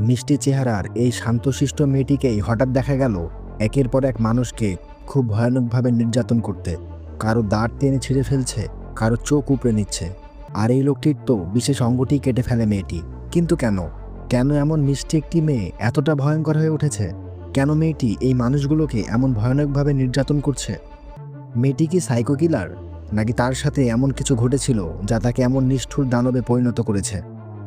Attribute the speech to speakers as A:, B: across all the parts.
A: মিষ্টি চেহারার এই শান্তশিষ্ট মেয়েটিকেই হঠাৎ দেখা গেল একের পর এক মানুষকে খুব ভয়ানকভাবে নির্যাতন করতে। কারো দাঁত টেনে ছিঁড়ে ফেলছে, কারো চোখ উপড়ে নিচ্ছে। আর এই লোকটির তো বিশেষ অঙ্গটি কেটে ফেলে মেয়েটি। কিন্তু কেন কেন এমন মিষ্টি একটি মেয়ে এতটা ভয়ঙ্কর হয়ে উঠেছে? কেন মেয়েটি এই মানুষগুলোকে এমন ভয়ানকভাবে নির্যাতন করছে? মেয়েটি কি সাইকো কিলার, নাকি তার সাথে এমন কিছু ঘটেছিল যা তাকে এমন নিষ্ঠুর দানবে পরিণত করেছে?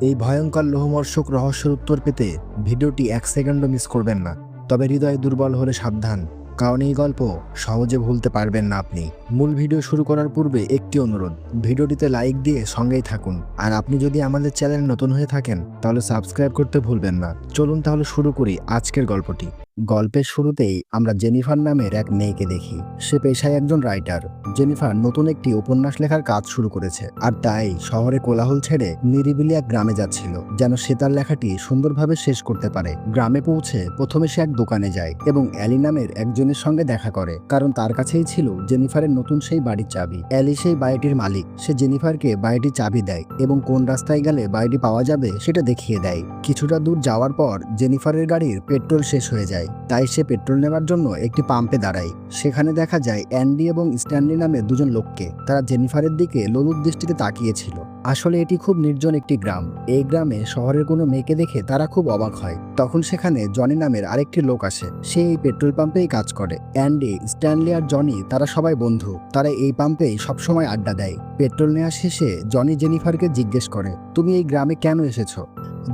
A: এই ভয়ঙ্কর লোহমর্ষক রহস্যের উত্তর পেতে ভিডিওটি 1 সেকেন্ডও মিস করবেন না। তবে হৃদয় দুর্বল হলে সাবধান, কারণ এই গল্প সহজে ভুলতে পারবেন না আপনি। মূল ভিডিও শুরু করার পূর্বে একটি অনুরোধ, ভিডিওটিতে লাইক দিয়ে সঙ্গেই থাকুন। আর আপনি যদি আমাদের চ্যানেলে নতুন হয়ে থাকেন তাহলে সাবস্ক্রাইব করতে ভুলবেন না। চলুন তাহলে শুরু করি আজকের গল্পটি। গল্পের শুরুতেই আমরা জেনিফার নামের এক মেয়েকে দেখি। সে পেশায় একজন রাইটার। জেনিফার নতুন একটি উপন্যাস লেখার কাজ শুরু করেছে, আর তাই শহরে কোলাহল ছেড়ে নিরিবিলি এক গ্রামে যাচ্ছিল, যেন সে তার লেখাটি সুন্দরভাবে শেষ করতে পারে। গ্রামে পৌঁছে প্রথমে সে এক দোকানে যায় এবং অ্যালি নামের একজনের সঙ্গে দেখা করে, কারণ তার কাছেই ছিল জেনিফারের নতুন সেই বাড়ির চাবি। অ্যালি সেই বাড়িটির মালিক। সে জেনিফারকে বাড়িটির চাবি দেয় এবং কোন রাস্তায় গেলে বাড়িটি পাওয়া যাবে সেটা দেখিয়ে দেয়। কিছুটা দূর যাওয়ার পর জেনিফারের গাড়ির পেট্রোল শেষ হয়ে যায়, তাই সে পেট্রোল নেওয়ার জন্য একটি পাম্পে দাঁড়ায়। সেখানে দেখা যায় অ্যান্ডি এবং স্ট্যানলি নামে দুজন লোককে। তারা জেনিফারের দিকে লোলুপ দৃষ্টিতে তাকিয়েছিল। আসলে এটি খুব নির্জন একটি গ্রাম। এই গ্রামে শহরের কোনো মেয়েকে দেখে তারা খুব অবাক হয়। তখন সেখানে জনি নামের আরেকটি লোক আসে। সে এই পেট্রোল পাম্পেই কাজ করে। অ্যান্ডি, স্ট্যানলি আর জনি তারা সবাই বন্ধু। তারা এই পাম্পেই সবসময় আড্ডা দেয়। পেট্রোল নেওয়া শেষে জনি জেনিফারকে জিজ্ঞেস করে, তুমি এই গ্রামে কেন এসেছো?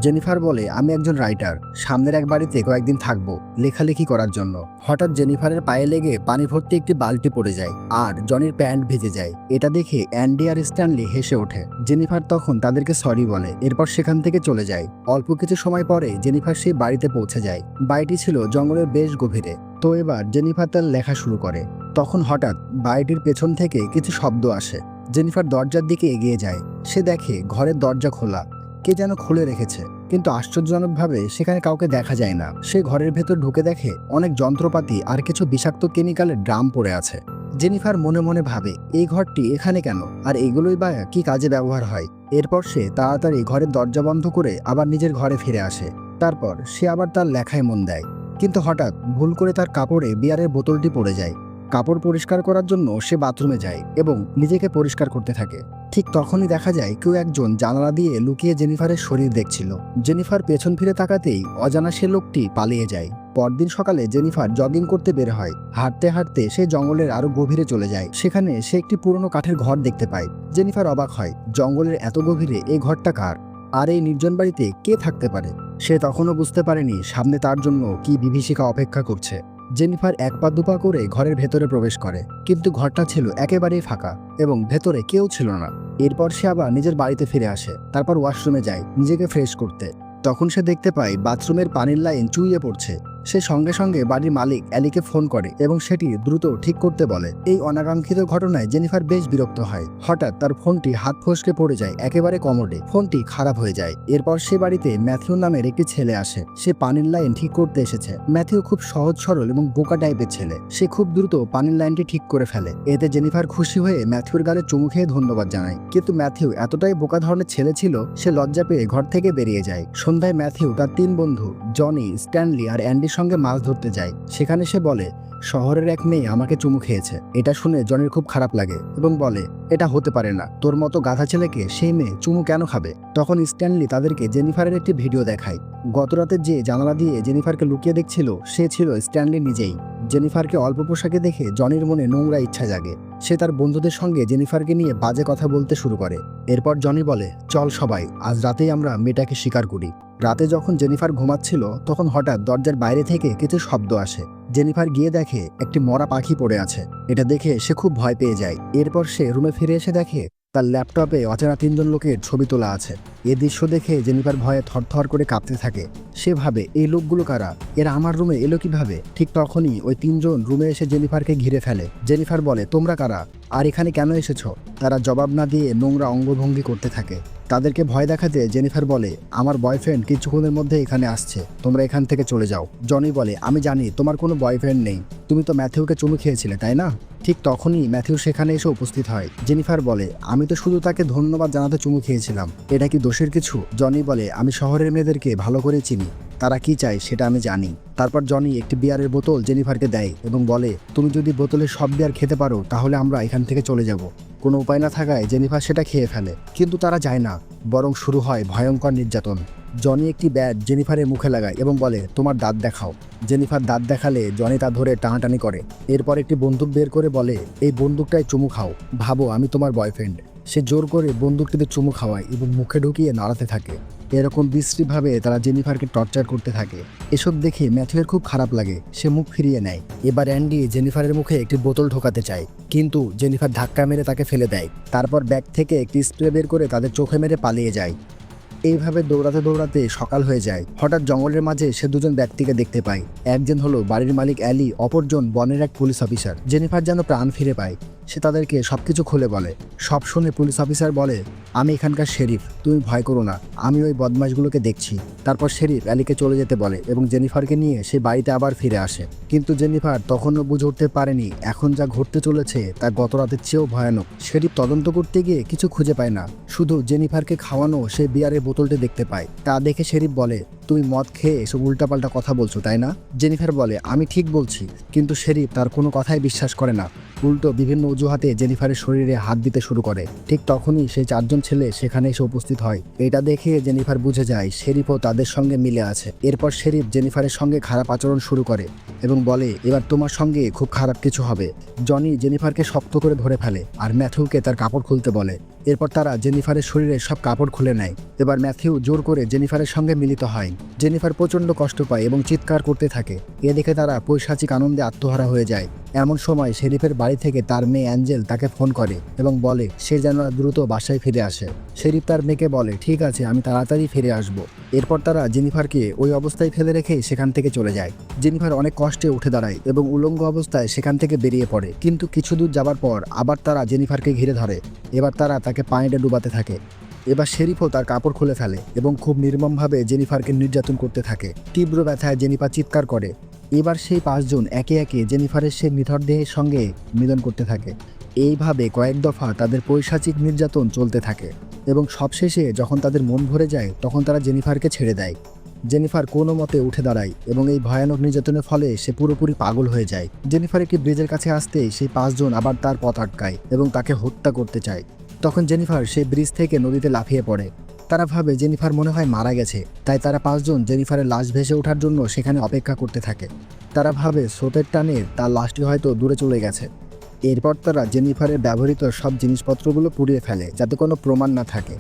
A: জেনিফার বলে, আমি একজন রাইটার, সামনের এক বাড়িতে কয়েকদিন থাকবো লেখালেখি করার জন্য। হঠাৎ জেনিফারের পায়ে লেগে পানি ভর্তি একটি বালতি পড়ে যায় আর জনির প্যান্ট ভিজে যায়। এটা দেখে অ্যান্ডি আর স্ট্যানলি হেসে ওঠে। জেনিফার তখন তাদেরকে সরি বলে, এরপর সেখান থেকে চলে যায়। অল্প কিছু সময় পরে জেনিফার সেই বাড়িতে পৌঁছে যায়। বাড়িটি ছিল জঙ্গলের বেশ গভীরে। তো এবার জেনিফার তার লেখা শুরু করে। তখন হঠাৎ বাড়িটির পেছন থেকে কিছু শব্দ আসে। জেনিফার দরজার দিকে এগিয়ে যায়। সে দেখে ঘরের দরজা খোলা, কে যেন খুলে রেখেছে, কিন্তু আশ্চর্যজনকভাবে সেখানে কাউকে দেখা যায় না। সে ঘরের ভেতর ঢুকে দেখে অনেক যন্ত্রপাতি আর কিছু বিষাক্ত কেমিক্যালের ড্রাম পড়ে আছে। জেনিফার মনে মনে ভাবে, এই ঘরটি এখানে কেন, আর এগুলোই বা কি কাজে ব্যবহার হয়? এরপর সে তাড়াতাড়ি ঘরের দরজা বন্ধ করে আবার নিজের ঘরে ফিরে আসে। তারপর সে আবার তার লেখায় মন দেয়। কিন্তু হঠাৎ ভুল করে তার কাপড়ে বিয়ারের বোতলটি পড়ে যায়। কাপড় পরিষ্কার করার জন্য সে বাথরুমে যায় এবং নিজেকে পরিষ্কার করতে থাকে। ঠিক তখনই দেখা যায় কেউ একজন জানালা দিয়ে লুকিয়ে জেনিফারের শরীর দেখছিল। জেনিফার পেছন ফিরে তাকাতেই অজানা সে লোকটি পালিয়ে যায়। পরদিন সকালে জেনিফার জগিং করতে বের হয়। হাঁটতে হাঁটতে সে জঙ্গলের আরো গভীরে চলে যায়। সেখানে সে একটি পুরনো কাঠের ঘর দেখতে পায়। জেনিফার অবাক হয়, জঙ্গলের এত গভীরে এই ঘরটা কার, আর এই নির্জন বাড়িতে কে থাকতে পারে? সে তখনও বুঝতে পারেনি সামনে তার জন্য কি বিভীষিকা অপেক্ষা করছে। জেনিফার এক পা দুপা করে ঘরের ভেতরে প্রবেশ করে, কিন্তু ঘরটা ছিল একেবারেই ফাঁকা এবং ভেতরে কেউ ছিল না। এরপর সে আবার নিজের বাড়িতে ফিরে আসে। তারপর ওয়াশরুমে যায় নিজেকে ফ্রেশ করতে। তখন সে দেখতে পায় বাথরুমের পানির লাইন চুইয়ে পড়ছে। সে সঙ্গে সঙ্গে বাড়ির মালিক অ্যালিকে ফোন করে এবং সেটি দ্রুত ঠিক করতে বলে। এই অনাকাঙ্ক্ষিত ঘটনায় জেনিফার বেশ বিরক্ত হয়। হঠাৎ তার ফোনটি হাত ফসকে পড়ে যায় একেবারে কমোডে। ফোনটি খারাপ হয়ে যায়। এরপর সে বাড়িতে ম্যাথিউ নামের একটি ছেলে আসে। সে পানির লাইন ঠিক করতে এসেছে। ম্যাথিউ খুব সহজ সরল এবং বোকা টাইপের ছেলে। সে খুব দ্রুত পানির লাইনটি ঠিক করে ফেলে। এতে জেনিফার খুশি হয়ে ম্যাথিউর গালে চুমু খেয়ে ধন্যবাদ জানায়। কিন্তু ম্যাথিউ এতটাই বোকা ধরনের ছেলে ছিল, সে লজ্জা পেয়ে ঘর থেকে বেরিয়ে যায়। সন্ধ্যায় ম্যাথিউ তার 3 বন্ধু জনি, স্ট্যানলি আর অ্যান্ডির সঙ্গে মাছ ধরতে যায়। সেখানে সে বলে, শহরের এক মেয়ে আমাকে চুমু খেয়েছে। এটা শুনে জনির খুব খারাপ লাগে এবং বলে, এটা হতে পারে না, তোর মতো গাধা ছেলেকে সেই মেয়ে চুমু কেন খাবে? তখন স্ট্যানলি তাদেরকে জেনিফারের একটি ভিডিও দেখায়। গতরাতে যে জানালা দিয়ে জেনিফারকে লুকিয়ে দেখছিল সে ছিল স্ট্যানলি নিজেই। জেনিফারকে অল্প পোশাকে দেখে জনির মনে নোংরা ইচ্ছা জাগে। সে তার বন্ধুদের সঙ্গে জেনিফারকে নিয়ে বাজে কথা বলতে শুরু করে। এরপর জনি বলে, চল সবাই আজ রাতেই আমরা মেয়েটাকে শিকার করি। রাতে যখন জেনিফার ঘুমাচ্ছিল তখন হঠাৎ দরজার বাইরে থেকে কিছু শব্দ আসে। জেনিফার গিয়ে দেখে একটি মরা পাখি পড়ে আছে। এটা দেখে সে খুব ভয় পেয়ে যায়। এরপর সে রুমে ফিরে এসে দেখে তার ল্যাপটপে অচেনা 3 জন লোকের ছবি তোলা আছে। এ দৃশ্য দেখে জেনিফার ভয়ে থরথর করে কাঁপতে থাকে। সে ভাবে, এই লোকগুলো কারা, এরা আমার রুমে এলো কিভাবে? ঠিক তখনই ওই 3 জন রুমে এসে জেনিফারকে ঘিরে ফেলে। জেনিফার বলে, তোমরা কারা আর এখানে কেন এসেছো? তারা জবাব না দিয়ে নোংরা অঙ্গভঙ্গি করতে থাকে। তাদেরকে ভয় দেখাতে জেনিফার বলে, আমার বয়ফ্রেন্ড কিছুক্ষণের মধ্যে এখানে আসছে, তোমরা এখান থেকে চলে যাও। জনি বলে, আমি জানি তোমার কোনো বয়ফ্রেন্ড নেই, তুমি তো ম্যাথিউকে চুমু খেয়েছিলে তাই না? ঠিক তখনই ম্যাথিউ সেখানে এসে উপস্থিত হয়। জেনিফার বলে, আমি তো শুধু তাকে ধন্যবাদ জানাতে চুমু খেয়েছিলাম, এটা কি দোষের কিছু? জনি বলে, আমি শহরের মেয়েদেরকে ভালো করে চিনি, তারা কি চায় সেটা আমি জানি। তারপর জনি একটি বিয়ারের বোতল জেনিফারকে দেয় এবং বলে, তুমি যদি বোতলের সব বিয়ার খেতে পারো তাহলে আমরা এখান থেকে চলে যাব। কোনো উপায় না থাকায় জেনিফার সেটা খেয়ে ফেলে, কিন্তু তারা যায় না, বরং শুরু হয় ভয়ঙ্কর নির্যাতন। জনি একটি ব্যাট জেনিফারের মুখে লাগায় এবং বলে, তোমার দাঁত দেখাও। জেনিফার দাঁত দেখালে জনি তা ধরে টানাটানি করে। এরপর একটি বন্দুক বের করে বলে, এই বন্দুকটায় চুমু খাও, ভাবো আমি তোমার বয়ফ্রেন্ড। সে জোর করে বন্দুকটিতে চুমু খাওয়ায় এবং মুখে ঢুকিয়ে নাড়াতে থাকে। এরকম বিশ্রীভাবে তারা জেনিফারকে টর্চার করতে থাকে। এসব দেখে ম্যাথিউয়ের খুব খারাপ লাগে, সে মুখ ফিরিয়ে নেয়। এবার অ্যান্ডি জেনিফারের মুখে একটি বোতল ঢোকাতে চায়, কিন্তু জেনিফার ধাক্কা মেরে তাকে ফেলে দেয়। তারপর ব্যাগ থেকে একটি স্প্রে বের করে তাদের চোখে মেরে পালিয়ে যায়। এইভাবে দৌড়াতে দৌড়াতে সকাল হয়ে যায়। হঠাৎ জঙ্গলের মাঝে সে দুজন ব্যক্তিকে দেখতে পায়। একজন হলো বাড়ির মালিক অ্যালি, অপরজন বনের এক পুলিশ অফিসার। জেনিফার যেন প্রাণ ফিরে পায়, সে তাদেরকে সবকিছু খুলে বলে। সব শুনে পুলিশ অফিসার বলে, আমি এখানকার শেরিফ, তুমি ভয় করো না, আমি ওই বদমাশগুলোকে দেখছি। তারপর শেরিফ অ্যালিকে চলে যেতে বলে এবং জেনিফারকে নিয়ে সে বাড়িতে আবার ফিরে আসে। কিন্তু জেনিফার তখনও বুঝে উঠতে পারেনি এখন যা ঘটতে চলেছে তা গত রাতের চেয়েও ভয়ানক। শেরিফ তদন্ত করতে গিয়ে কিছু খুঁজে পায় না, শুধু জেনিফারকে খাওয়ানো সে বিয়ারের বোতলটি দেখতে পায়। তা দেখে শেরিফ বলে, তুমি মদ খেয়ে এসব উল্টাপাল্টা কথা বলছো তাই না? জেনিফার বলে, আমি ঠিক বলছি। কিন্তু শেরিফ তার কোনো কথাই বিশ্বাস করে না, উল্টো বিভিন্ন অজুহাতে জেনিফারের শরীরে হাত দিতে শুরু করে। ঠিক তখনই সেই চারজন ছেলে সেখানে এসে উপস্থিত হয়। এটা দেখে জেনিফার বুঝে যায় শেরিফও তাদের সঙ্গে মিলে আছে। এরপর শেরিফ জেনিফারের সঙ্গে খারাপ আচরণ শুরু করে এবং বলে, এবার তোমার সঙ্গে খুব খারাপ কিছু হবে। জনি জেনিফারকে শক্ত করে ধরে ফেলে আর ম্যাথিউকে তার কাপড় খুলতে বলে। এরপর তারা জেনিফারের শরীরে সব কাপড় খুলে নেয়। এবার ম্যাথিউ জোর করে জেনিফারের সঙ্গে মিলিত হয়। জেনিফার প্রচণ্ড কষ্ট পায় এবং চিৎকার করতে থাকে। এদিকে তারা পৈশাচিক আনন্দে আত্মহারা হয়ে যায়। এমন সময় শেরিফের বাড়ি থেকে তার মেয়ে অ্যাঞ্জেল তাকে ফোন করে এবং বলে সে যেন দ্রুত বাসায় ফিরে আসে। শেরিফ তার মেয়েকে বলে, ঠিক আছে, আমি তাড়াতাড়ি ফিরে আসব। এরপর তারা জেনিফারকে ওই অবস্থায় ফেলে রেখে সেখান থেকে চলে যায়। জেনিফার অনেক কষ্টে উঠে দাঁড়ায় এবং উলঙ্গ অবস্থায় সেখান থেকে বেরিয়ে পড়ে। কিন্তু কিছু দূর যাবার পর আবার তারা জেনিফারকে ঘিরে ধরে। এবার তারা তাকে পানিতে ডুবাতে থাকে। এবার শেরিফও তার কাপড় খুলে ফেলে এবং খুব নির্মমভাবে জেনিফারকে নির্যাতন করতে থাকে। তীব্র ব্যথায় জেনিফার চিৎকার করে। এবার সেই পাঁচজন একে একে জেনিফারের সেই নিথর দেহের সঙ্গে মিলন করতে থাকে। এইভাবে কয়েক দফা তাদের পৈশাচিক নির্যাতন চলতে থাকে এবং সবশেষে যখন তাদের মন ভরে যায় তখন তারা জেনিফারকে ছেড়ে দেয়। জেনিফার কোনো মতে উঠে দাঁড়ায় এবং এই ভয়ানক নির্যাতনের ফলে সে পুরোপুরি পাগল হয়ে যায়। জেনিফার একটি ব্রিজের কাছে আসতেই সেই পাঁচজন আবার তার পথ আটকায় এবং তাকে হত্যা করতে চায়। তখন জেনিফার সেই ব্রিজ থেকে নদীতে লাফিয়ে পড়ে। তারা ভাবে জেনিফার মনে হয় মারা গেছে, তাই তারা পাঁচজন জেনিফারের লাশ ভেসে ওঠার জন্য সেখানে অপেক্ষা করতে থাকে। তারা ভাবে স্রোতের টানে তার লাশটি হয়তো দূরে চলে গেছে। এরপর তারা জেনিফারের ব্যবহৃত সব জিনিসপত্রগুলো পুড়িয়ে ফেলে যাতে কোনো প্রমাণ না থাকে।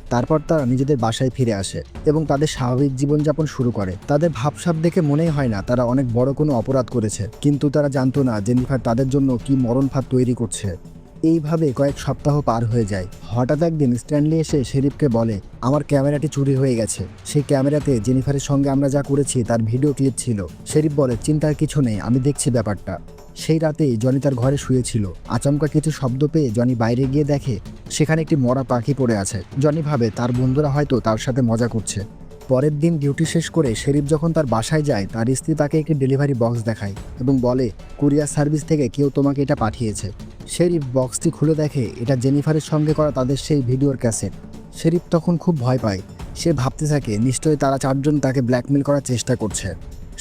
A: তারপর তারা নিজেদের বাসায় ফিরে আসে এবং তাদের স্বাভাবিক জীবনযাপন শুরু করে। তাদের ভাবসাব দেখে মনেই হয় না তারা অনেক বড় কোনো অপরাধ করেছে, কিন্তু তারা জানতো না জেনিফার তাদের জন্য কি মরণ ফাঁদ তৈরি করছে। এইভাবে কয়েক সপ্তাহ পার হয়ে যায়। হঠাৎ একদিন স্ট্যানলি এসে শেরিফকে বলে, আমার ক্যামেরাটি চুরি হয়ে গেছে। সেই ক্যামেরাতে জেনিফারের সঙ্গে আমরা যা করেছি তার ভিডিও ক্লিপ ছিল। শেরিফ বলে, চিন্তার কিছু নেই, আমি দেখছি ব্যাপারটা। সেই রাতেই জনি তার ঘরে শুয়েছিল। আচমকা কিছু শব্দ পেয়ে জনি বাইরে গিয়ে দেখে সেখানে একটি মরা পাখি পড়ে আছে। জনি ভাবে তার বন্ধুরা হয়তো তার সাথে মজা করছে। পরের দিন ডিউটি শেষ করে শেরিফ যখন তার বাসায় যায় তার স্ত্রী তাকে একটি ডেলিভারি বক্স দেখায় এবং বলে, কুরিয়ার সার্ভিস থেকে কেউ তোমাকে এটা পাঠিয়েছে। শেরিফ বক্সটি খুলে দেখে এটা জেনিফারের সঙ্গে করা তাদের সেই ভিডিওর ক্যাসেট। শেরিফ তখন খুব ভয় পায়। সে ভাবতে থাকে নিশ্চয়ই তারা চারজন তাকে ব্ল্যাকমেল করার চেষ্টা করছে।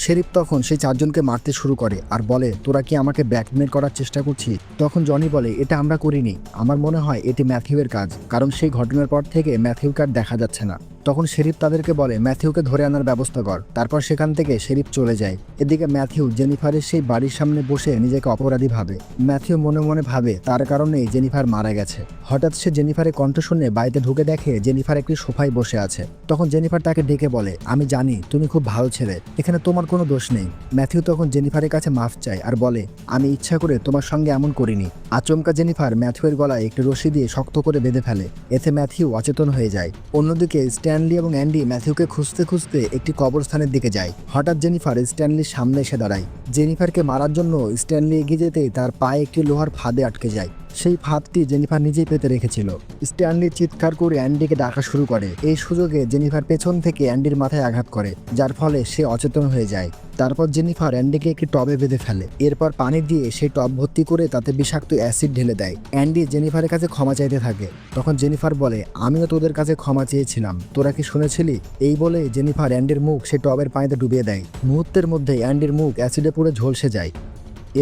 A: শেরিফ তখন সেই চারজনকে মারতে শুরু করে আর বলে, তোরা কি আমাকে ব্ল্যাকমেল করার চেষ্টা করছিস? তখন জনি বলে, এটা আমরা করিনি, আমার মনে হয় এটি ম্যাথিউয়ের কাজ, কারণ সেই ঘটনার পর থেকে ম্যাথিউকে আর দেখা যাচ্ছে না। তখন শেরিফ তাদেরকে বলে, ম্যাথিউকে ধরে আনার ব্যবস্থা কর। তারপর সেখান থেকে শেরিফ চলে যায়। এদিকে ম্যাথিউ জেনিফারের সেই বাড়ির সামনে বসে নিজেকে অপরাধী ভাবে। ম্যাথিউ মনে মনে ভাবে তার কারণেই জেনিফার মারা গেছে। হঠাৎ সে জেনিফারের কণ্ঠ শুনে বাড়িতে ঢুকে দেখে জেনিফার একটি সোফায় বসে আছে। তখন জেনিফার তাকে ডেকে বলে, আমি জানি তুমি খুব ভালো ছেলে, এখানে তোমার কোনো দোষ নেই। ম্যাথিউ তখন জেনিফারের কাছে মাফ চায় আর বলে, আমি ইচ্ছা করে তোমার সঙ্গে এমন করিনি। আচমকা জেনিফার ম্যাথিউয়ের গলায় একটি রশি দিয়ে শক্ত করে বেঁধে ফেলে। এতে ম্যাথিউ অচেতন হয়ে যায়। অন্যদিকে স্ট্যানলি এবং অ্যান্ডি ম্যাথিউকে খুঁজতে খুঁজতে একটি কবরস্থানের দিকে যায়। হঠাৎ জেনিফার স্ট্যানলির সামনে এসে দাঁড়ায়। জেনিফারকে মারার জন্য স্ট্যানলি এগিয়ে যেতেই তার পায়ে একটি লোহার ফাঁদে আটকে যায়। সেই ফাঁদটি জেনিফার নিজেই পেতে রেখেছিল। স্ট্যানলি চিৎকার করে অ্যান্ডিকে ডাকা শুরু করে। এই সুযোগে জেনিফার পেছন থেকে অ্যান্ডির মাথায় আঘাত করে, যার ফলে সে অচেতন হয়ে যায়। তারপর জেনিফার অ্যান্ডিকে একটি টবে বেঁধে ফেলে। এরপর পানি দিয়ে সেই টব ভর্তি করে তাতে বিষাক্ত অ্যাসিড ঢেলে দেয়। অ্যান্ডি জেনিফারের কাছে ক্ষমা চাইতে থাকে। তখন জেনিফার বলে, আমিও তোদের কাছে ক্ষমা চেয়েছিলাম, তোরা কি শুনেছিলি? এই বলে জেনিফার অ্যান্ডির মুখ সেই টবের পানিতে ডুবিয়ে দেয়। মুহূর্তের মধ্যে অ্যান্ডির মুখ অ্যাসিডে পুরো ঝলসে যায়।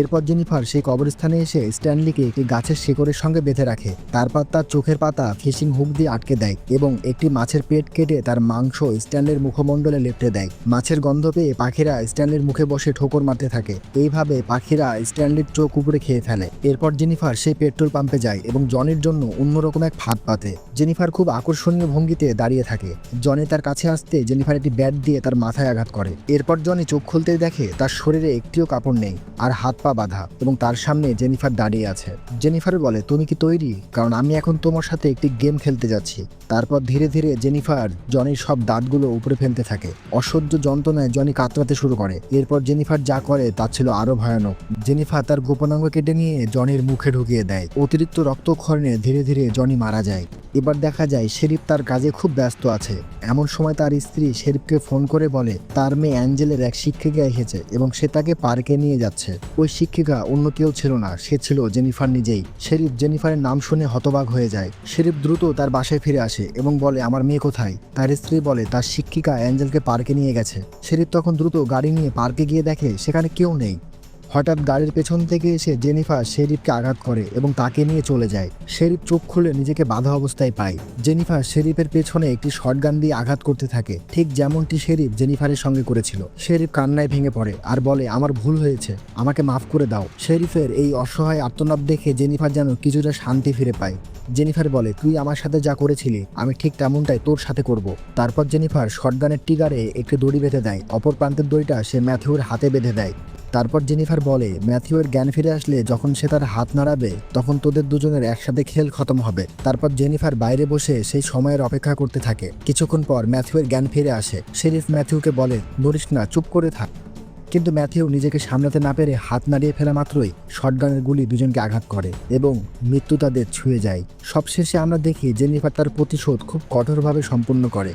A: এরপর জেনিফার সেই কবরস্থানে এসে স্ট্যানলিকে একটি গাছের শিকড়ের সঙ্গে বেঁধে রাখে। তারপর তার চোখের পাতা ফিশিং হুক দিয়ে আটকে দেয় এবং একটি মাছের পেট কেটে তার মাংস স্ট্যানলির মুখমণ্ডলে লেপটে দেয়। মাছের গন্ধ পেয়ে পাখিরা স্ট্যানলির মুখে বসে ঠোকর মারতে থাকে। এইভাবে পাখিরা স্ট্যানলির চোখ উপরে খেয়ে ফেলে। এরপর জেনিফার সেই পেট্রোল পাম্পে যায় এবং জনির জন্য অন্যরকম এক ফাঁদ পাতে। জেনিফার খুব আকর্ষণীয় ভঙ্গিতে দাঁড়িয়ে থাকে। জনি তার কাছে আসতে জেনিফার একটি ব্যাট দিয়ে তার মাথায় আঘাত করে। এরপর জনি চোখ খুলতেই দেখে তার শরীরে একটিও কাপড় নেই আর হাত পা বাঁধা এবং তার সামনে জেনিফার দাঁড়িয়ে আছে। জেনিফার বলে, তুমি কি তৈরি? কারণ আমি এখন তোমার সাথে একটি গেম খেলতে যাচ্ছি। তারপর ধীরে ধীরে জেনিফার জনির সব দাঁতগুলো উপরে ফেলতে থাকে। অসহ্য যন্ত্রণায় জনি কাতরাতে শুরু করে। এরপর জেনিফার যা করে তা ছিল আরো ভয়ানক। জেনিফার তার গোপনাঙ্গ কেটে নিয়ে জনির মুখে ঢুকিয়ে দেয়। অতিরিক্ত রক্তক্ষরণে ধীরে ধীরে জনি মারা যায়। এবার দেখা যায় শেরিফ তার কাজে খুব ব্যস্ত আছে। এমন সময় তার স্ত্রী শেরিফকে ফোন করে বলে তার মেয়ে অ্যাঞ্জেলের এক শিক্ষিকা এসেছে এবং সে তাকে পার্কে নিয়ে যাচ্ছে। ওই শিক্ষিকা অন্য কেউ ছিল না, সে ছিল জেনিফার নিজেই। শেরিফ জেনিফারের নাম শুনে হতবাক হয়ে যায়। শেরিফ দ্রুত তার বাসায় ফিরে আসে এবং বলে, আমার মেয়ে কোথায়? তার স্ত্রী বলে তার শিক্ষিকা অ্যাঞ্জেলকে পার্কে নিয়ে গেছে। শেরিফ তখন দ্রুত গাড়ি নিয়ে পার্কে গিয়ে দেখে সেখানে কেউ নেই। হঠাৎ গাড়ির পেছন থেকে এসে জেনিফার শেরিফকে আঘাত করে এবং তাকে নিয়ে চলে যায়। শেরিফ চোখ খুলে নিজেকে বাঁধা অবস্থায় পায়। জেনিফার শেরিফের পেছনে একটি শটগান দিয়ে আঘাত করতে থাকে, ঠিক যেমনটি শেরিফ জেনিফারের সঙ্গে করেছিল। শেরিফ কান্নায় ভেঙে পড়ে আর বলে, আমার ভুল হয়েছে, আমাকে মাফ করে দাও। শেরিফের এই অসহায় আর্তনাদ দেখে জেনিফার যেন কিছুটা শান্তি ফিরে পায়। জেনিফার বলে, তুই আমার সাথে যা করেছিলি আমি ঠিক তেমনটাই তোর সাথে করব। তারপর জেনিফার শটগানের ট্রিগারে একটি দড়ি বেঁধে দেয়। অপর প্রান্তের দড়িটা সে ম্যাথিউর হাতে বেঁধে দেয়। তারপর জেনিফার বলে, ম্যাথিউয়ের জ্ঞান ফিরে আসলে যখন সে তার হাত নাড়াবে তখন তোদের দুজনের একসাথে খেল খতম হবে। তারপর জেনিফার বাইরে বসে সেই সময়ের অপেক্ষা করতে থাকে। কিছুক্ষণ পর ম্যাথিউয়ের জ্ঞান ফিরে আসে। শেরিফ ম্যাথিউকে বলে, নড়িস না, চুপ করে থাক। কিন্তু ম্যাথিউ নিজেকে সামলাতে না পেরে হাত নাড়িয়ে ফেলা মাত্রই শটগানের গুলি দুজনকে আঘাত করে এবং মৃত্যু তাদের ছুঁয়ে যায়। সবশেষে আমরা দেখি জেনিফার তার প্রতিশোধ খুব কঠোরভাবে সম্পূর্ণ করে।